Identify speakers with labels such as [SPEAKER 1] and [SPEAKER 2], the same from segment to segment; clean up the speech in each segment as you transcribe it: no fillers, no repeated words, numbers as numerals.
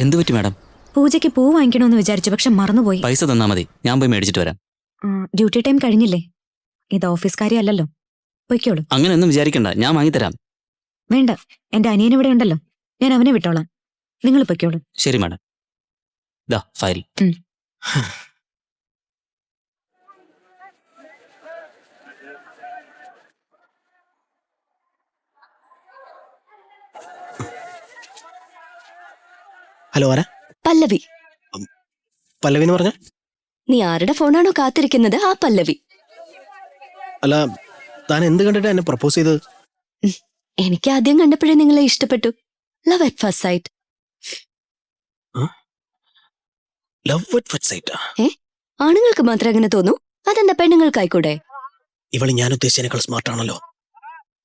[SPEAKER 1] എന്ത് പറ്റി മാഡം?
[SPEAKER 2] പൂജയ്ക്ക് പൂ വാങ്ങിക്കണമെന്ന് വിചാരിച്ചു, പക്ഷെ മറന്നുപോയി.
[SPEAKER 1] പൈസ തന്നാ മതി, ഞാൻ പോയി മേടിച്ചിട്ട് വരാം.
[SPEAKER 2] ഡ്യൂട്ടി ടൈം കഴിഞ്ഞില്ലേ? ഇത് ഓഫീസ് കാര്യമല്ലല്ലോ. പൊയ്ക്കോളൂ.
[SPEAKER 1] അങ്ങനെയൊന്നും വിചാരിക്കണ്ട, ഞാൻ വാങ്ങിത്തരാം.
[SPEAKER 2] വേണ്ട, എന്റെ അനിയൻ ഇവിടെ ഉണ്ടല്ലോ, ഞാൻ അവനെ വിട്ടോളാം. നിങ്ങൾ പൊയ്ക്കോളൂ.
[SPEAKER 1] ശരി മാഡം. ദാ ഫയൽ.
[SPEAKER 3] ഹലോ, ആരാ?
[SPEAKER 4] പല്ലവി.
[SPEAKER 3] പല്ലവി എന്ന് പറഞ്ഞ?
[SPEAKER 4] നീ ആരുടെ ഫോണാണോ കാത്തിരിക്കുന്നത്, ആ പല്ലവി.
[SPEAKER 3] അല്ല, താൻ എന്ത് കണ്ടിട്ടാ എന്നെ പ്രപ്പോസ് ചെയ്തത്?
[SPEAKER 4] എനിക്ക് ആദ്യം കണ്ടപ്പോഴേ നിങ്ങളെ ഇഷ്ടപ്പെട്ടു. Love at first sight.
[SPEAKER 3] Love at first സൈറ്റാ?
[SPEAKER 4] ആണുങ്ങൾക്ക് മാത്രം അങ്ങനെ തോന്നൂ, അതെന്താ പെണ്ണുങ്ങൾക്കായിക്കൂടെ?
[SPEAKER 3] ഇവള് ഞാൻ ഉദ്ദേശിച്ചതിനേക്കാൾ സ്മാർട്ട് ആണല്ലോ.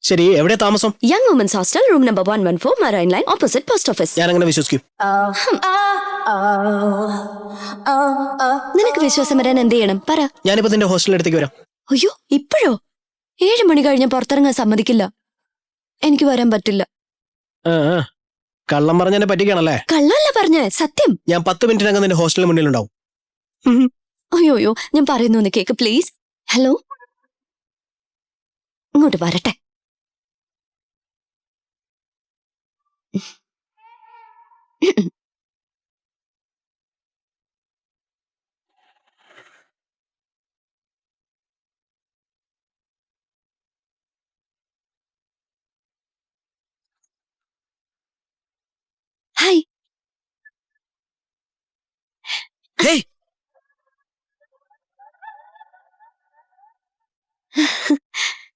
[SPEAKER 3] ശരി, എവിടെ താമസം?
[SPEAKER 4] Young women's hostel, room number 114, marine line, opposite post office.
[SPEAKER 3] ഞാൻ അങ്ങനെ വിശ്വസിക്കും.
[SPEAKER 4] നിനക്ക് വിശ്വാസം വരാൻ എന്ത് ചെയ്യണം പറ.
[SPEAKER 3] ഞാനിപ്പോ നിന്റെ ഹോസ്റ്റലിന്റെ അടുത്തേക്ക് വരാം.
[SPEAKER 4] അയ്യോ, ഇപ്പോഴോ? 7 മണി കഴിഞ്ഞ പുറത്തിറങ്ങാൻ സമ്മതിക്കില്ല. എനിക്ക് വരാൻ പറ്റില്ല.
[SPEAKER 3] കള്ളം പറഞ്ഞ എന്നെ പറ്റിക്കാണല്ലേ?
[SPEAKER 4] കള്ളല്ല പറഞ്ഞ സത്യം.
[SPEAKER 3] ഞാൻ 10 മിനിറ്റിനകം നിന്റെ ഹോസ്റ്റലിന് മുന്നിലുണ്ടാവും.
[SPEAKER 4] അയ്യോയോ, ഞാൻ പറയുന്നു ഒന്ന് കേക്ക് പ്ലീസ്. ഹലോ, ഇങ്ങോട്ട് വരട്ടെ. ഹായ്.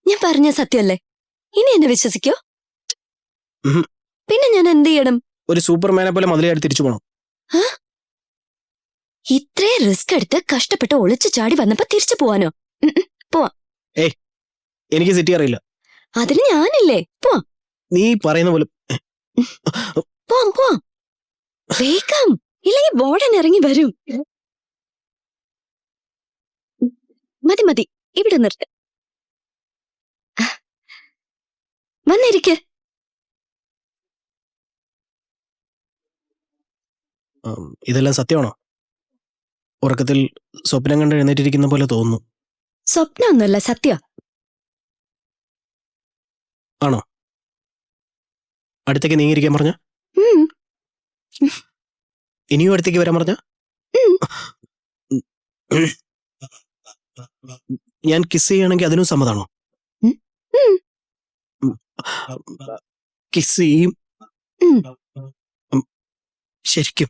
[SPEAKER 4] ഞാൻ പറഞ്ഞ സത്യമല്ലേ? ഇനി എന്നെ വിശ്വസിക്കോ? പിന്നെ ഞാൻ എന്ത് ചെയ്യണം?
[SPEAKER 3] ഒരു സൂപ്പർമാനെ പോലെ മതിലായിട്ട് തിരിച്ചു പോണം.
[SPEAKER 4] ഇത്രയും റിസ്ക് എടുത്ത് കഷ്ടപ്പെട്ട് ഒളിച്ചു ചാടി വന്നപ്പോ തിരിച്ചു പോവാനോ? പോവാം.
[SPEAKER 3] എനിക്ക് സിറ്റി അറിയില്ല.
[SPEAKER 4] അതിന് ഞാനില്ലേ, പോവാം.
[SPEAKER 3] നീ പറയുന്ന പോലെ
[SPEAKER 4] പോവാം പോവാം, വേഗം, ഇല്ലെങ്കിൽ ബോർഡൻ ഇറങ്ങി വരും. മതി മതി, ഇവിടെ നിർത്ത്. വന്നിരിക്ക്.
[SPEAKER 3] ഇതെല്ലാം സത്യമാണോ? ഉറക്കത്തിൽ സ്വപ്നം കണ്ട് എഴുന്നേറ്റിരിക്കുന്ന പോലെ തോന്നുന്നു.
[SPEAKER 4] സ്വപ്നമൊന്നുമല്ല, സത്യ.
[SPEAKER 3] ആണോ? അടുത്തേക്ക് നീങ്ങിയിരിക്കാൻ പറഞ്ഞ? ഇനിയും അടുത്തേക്ക് വരാൻ പറഞ്ഞ? ഞാൻ കിസ് ചെയ്യണമെങ്കിൽ അതിനും സമ്മതാണോ? കിസ് ചെയ്യും ശരിക്കും?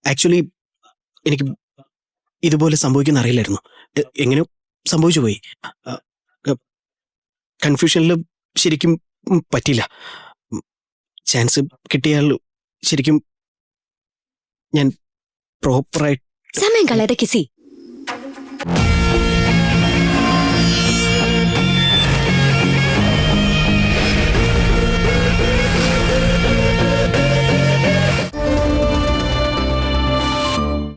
[SPEAKER 3] ആക്ച്വലി എനിക്ക് ഇതുപോലെ സംഭവിക്കുന്ന അറിയില്ലായിരുന്നു. എങ്ങനെയോ സംഭവിച്ചു പോയി. കൺഫ്യൂഷനിൽ ശരിക്കും പറ്റില്ല. ചാൻസ് കിട്ടിയാൽ ശരിക്കും ഞാൻ പ്രോപ്പറായി.
[SPEAKER 4] സമയം കളയാതെ കിസി.